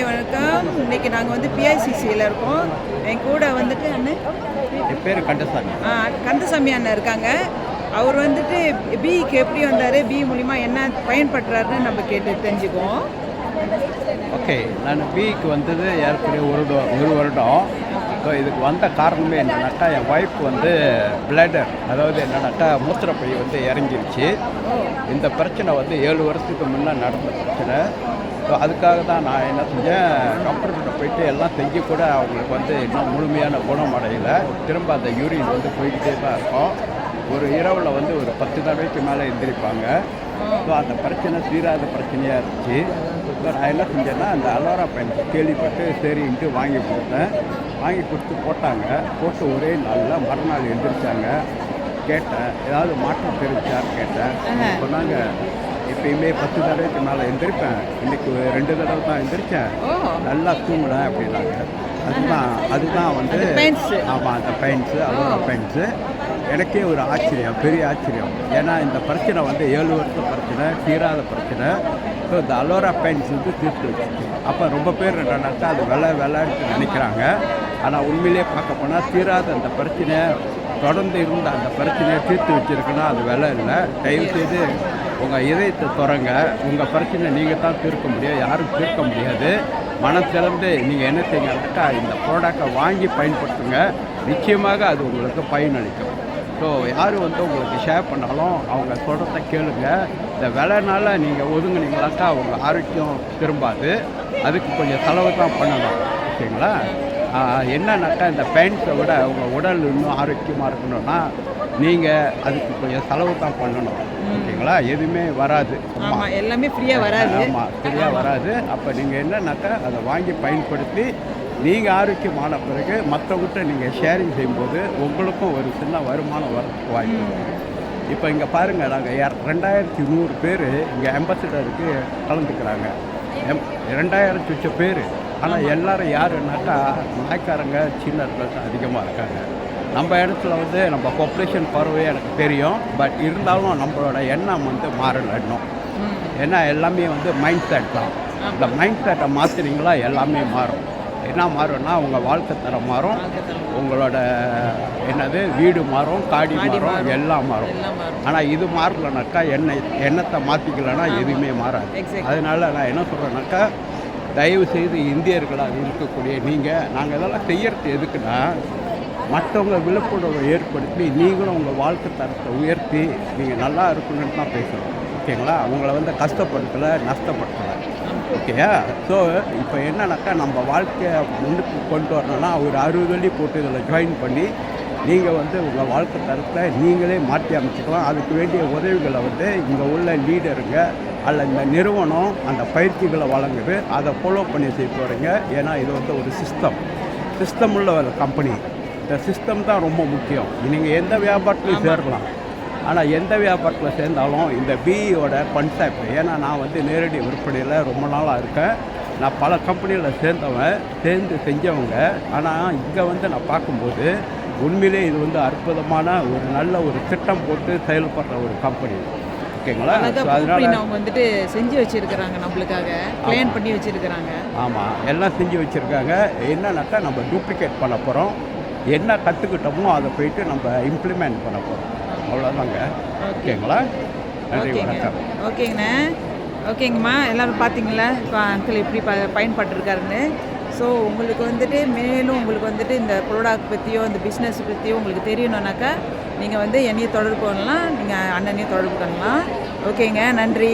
காலை வணக்கம். இன்னைக்கு நாங்கள் வந்து பிஐசிசியில் இருக்கோம். என் கூட வந்துட்டு அண்ணன் என் பேர் கண்டசாமி. கந்தசாமி அண்ணன் இருக்காங்க. அவர் வந்துட்டு பிஇக்கு எப்படி வந்தார், பி மூலிமா என்ன பயன்படுறாருன்னு நம்ம கேட்டு தெரிஞ்சுக்குவோம். ஓகே, நான் பிஇக்கு வந்தது ஏற்கனவே ஒரு வருடம். ஸோ இதுக்கு வந்த காரணமே என்னன்னாக்கா, என் ஒய்ஃப் வந்து பிளடர், அதாவது என்னன்னாக்கா மூத்திரப்பை வந்து இறங்கிருச்சு. இந்த பிரச்சனை வந்து 7 வருஷத்துக்கு முன்னே நடந்த பிரச்சனை. ஸோ அதுக்காக தான் நான் என்ன செஞ்சேன், டாக்டர்கிட்ட போயிட்டு எல்லாம் செஞ்சு கூட அவங்களுக்கு வந்து இன்னும் முழுமையான குணம் அடையலை. திரும்ப அந்த யூரின் வந்து போய்கிட்டே தான் இருக்கும். ஒரு இரவில் வந்து ஒரு 10 தடவைக்கு மேலே எந்திரிப்பாங்க. ஸோ அந்த பிரச்சனை தீராத பிரச்சனையாக இருந்துச்சு. ஸோ நான் என்ன செஞ்சேன்னா, அந்த அலோரா பெயின் கேள்விப்பட்டு சரின்ட்டு வாங்கி கொடுத்தேன். வாங்கி கொடுத்து போட்டாங்க. போட்டு ஒரே நாளில் மறுநாள் எந்திரிச்சாங்க. கேட்டேன், ஏதாவது மாற்றம் தெரிஞ்சான்னு கேட்டேன். சொன்னாங்க, எப்பயுமே 10 தடவைக்கு மேலே எந்திரிப்பேன், இன்றைக்கி 2 தடவை தான் எந்திரிச்சேன், நல்லா தூங்கினேன் அப்படின்னாங்க. அதுதான் வந்து ஆமாம், அந்த பெயின்ஸு, அலோரா பெயின்ஸு. எனக்கே ஒரு ஆச்சரியம், பெரிய ஆச்சரியம். ஏன்னா இந்த பிரச்சனை வந்து 7 வருஷம் பிரச்சனை, தீராத பிரச்சனை. ஸோ இந்த அலோரா பெயின்ஸ் வந்து தீர்த்து வச்சுச்சு. அப்போ ரொம்ப பேர் என்னன்னாக்கா அது விளையாட்டு நினைக்கிறாங்க. ஆனால் உண்மையிலே பார்க்க போனால் தீராத அந்த பிரச்சனையை, தொடர்ந்து இருந்த அந்த பிரச்சனையை தீர்த்து வச்சுருக்குன்னா அது விலை இல்லை. தயவுசெய்து உங்கள் இதயத்தை துறங்க. உங்கள் பிரச்சனை நீங்கள் தான் தீர்க்க முடியும், யாரும் தீர்க்க முடியாது. மனத்திறந்து நீங்கள் என்ன செய்யுங்கனாக்கா, இந்த ப்ராடக்டை வாங்கி பயன்படுத்துங்க. நிச்சயமாக அது உங்களுக்கு பயனளிக்கும். ஸோ யார் வந்து உங்களுக்கு ஷேர் பண்ணாலும் அவங்க சொல்கிறத கேளுங்க. இந்த விலைனால நீங்கள் ஒதுங்குனீங்களாக்கா உங்கள் ஆரோக்கியம் திரும்பாது. அதுக்கு கொஞ்சம் செலவு தான் பண்ணணும், ஓகேங்களா? என்னன்னாக்கா, இந்த பெயின்ஸை விட உங்கள் உடல் இன்னும் ஆரோக்கியமாக இருக்கணும்னா நீங்கள் அதுக்கு கொஞ்சம் செலவு தான் பண்ணணும், ஓகேங்களா? எதுவுமே வராது, எல்லாமே ஃப்ரீயாக வராது. ஆமாம், ஃப்ரீயாக வராது. அப்போ நீங்கள் என்னன்னாக்கா அதை வாங்கி பயன்படுத்தி நீங்கள் ஆரோக்கியமான பிறகு மற்றவங்கிட்ட நீங்கள் ஷேரிங் செய்யும்போது உங்களுக்கும் ஒரு சின்ன வருமானம் வரதுக்கு வாய்ப்பு இருக்குது. இப்போ இங்கே பாருங்கள், நாங்கள் 2100 பேர் இங்கே அம்பாசிடருக்கு கலந்துக்கிறாங்க. 2000 பேர். ஆனால் எல்லோரும் யாருன்னாக்கா நாய்க்காரங்க, சீனர்கள் தான் அதிகமாக இருக்காங்க. நம்ம இடத்துல வந்து நம்ம பாப்புலேஷன் பரவே எனக்கு தெரியும். பட் இருந்தாலும் நம்மளோட எண்ணம் வந்து மாறல இன்னும். ஏன்னா எல்லாமே வந்து மைண்ட் செட் தான். இந்த மைண்ட் செட்டை மாற்றினீங்களா எல்லாமே மாறும். என்ன மாறும்னா, உங்கள் வாழ்க்கை தரம் மாறும், உங்களோட வீடு மாறும், காடி மாறும், எல்லாம் மாறும். ஆனால் இது மாறலனாக்கா, எண்ணத்தை மாற்றிக்கலன்னா எதுவுமே மாறாது. அதனால நான் என்ன சொல்கிறேன்னாக்கா, தயவு செய்து இந்தியர்களாக இருக்கக்கூடிய நாங்கள் இதெல்லாம் செய்யறது எதுக்குன்னா, மற்றவங்க விழிப்புணர்வை ஏற்படுத்தி நீங்களும் உங்கள் வாழ்க்கை தரத்தை உயர்த்தி நீங்கள் நல்லா இருக்கணும்னு தான் பேசுகிறோம், ஓகேங்களா? அவங்கள வந்து கஷ்டப்படுத்தலை, நஷ்டப்படுத்தலை, ஓகேயா? ஸோ இப்போ என்னன்னாக்கா, நம்ம வாழ்க்கையை முன்னுக்கு கொண்டு வரணும்னா ஒரு 60 வெள்ளி போட்டு இதில் ஜாயின் பண்ணி நீங்கள் வந்து உங்கள் வாழ்க்கை தரத்தை நீங்களே மாற்றி அமைச்சிக்கலாம். அதுக்கு வேண்டிய உதவிகளை வந்து இங்கே உள்ள லீடருங்க அல்ல இந்த நிறுவனம் அந்த பயிற்சிகளை வழங்குது. அதை ஃபாலோ பண்ணி செய்ய போகிறீங்க. ஏன்னா இது வந்து ஒரு சிஸ்டம் உள்ள ஒரு கம்பெனி. இந்த சிஸ்டம் தான் ரொம்ப முக்கியம். நீங்கள் எந்த வியாபாரத்துலையும் சேரலாம், ஆனால் எந்த வியாபாரத்தில் சேர்ந்தாலும் இந்த பிஇயோட கான்செப்ட். ஏன்னா நான் வந்து நேரடி விற்பனையில் ரொம்ப நாளாக இருக்கேன். நான் பல கம்பெனியில் சேர்ந்து செஞ்சவங்க. ஆனால் இங்கே வந்து நான் பார்க்கும்போது உண்மையிலே இது வந்து அற்புதமான ஒரு நல்ல ஒரு திட்டம் போட்டு செயல்படுற ஒரு கம்பெனி, ஓகேங்களா? அதனால அவங்க வந்துட்டு செஞ்சு வச்சுருக்கிறாங்க, நம்மளுக்காக பிளான் பண்ணி வச்சுருக்கிறாங்க. ஆமாம், எல்லாம் செஞ்சு வச்சுருக்காங்க. என்னன்னாக்கா, நம்ம டூப்ளிகேட் பண்ண போகிறோம். என்ன கற்றுக்கிட்டோமோ அதை போயிட்டு நம்ம இம்ப்ளிமெண்ட் பண்ண போகிறோம். அவ்வளோதாங்க, ஓகேங்களா? நன்றி, வணக்கம். ஓகேங்கண்ணா. ஓகேங்கம்மா, எல்லோரும் பார்த்தீங்களா இப்போ அங்கிள் எப்படி பயன்பட்டுருக்காருன்னு. ஸோ உங்களுக்கு வந்துட்டு மேலும் உங்களுக்கு வந்துட்டு இந்த ப்ராடக்ட் பற்றியோ இந்த பிஸ்னஸ் பற்றியோ உங்களுக்கு தெரியணுன்னாக்கா நீங்கள் வந்து என்னையும் தொடர்பு பண்ணலாம், நீங்கள் அண்ணனையும் தொடர்பு பண்ணலாம். ஓகேங்க, நன்றி.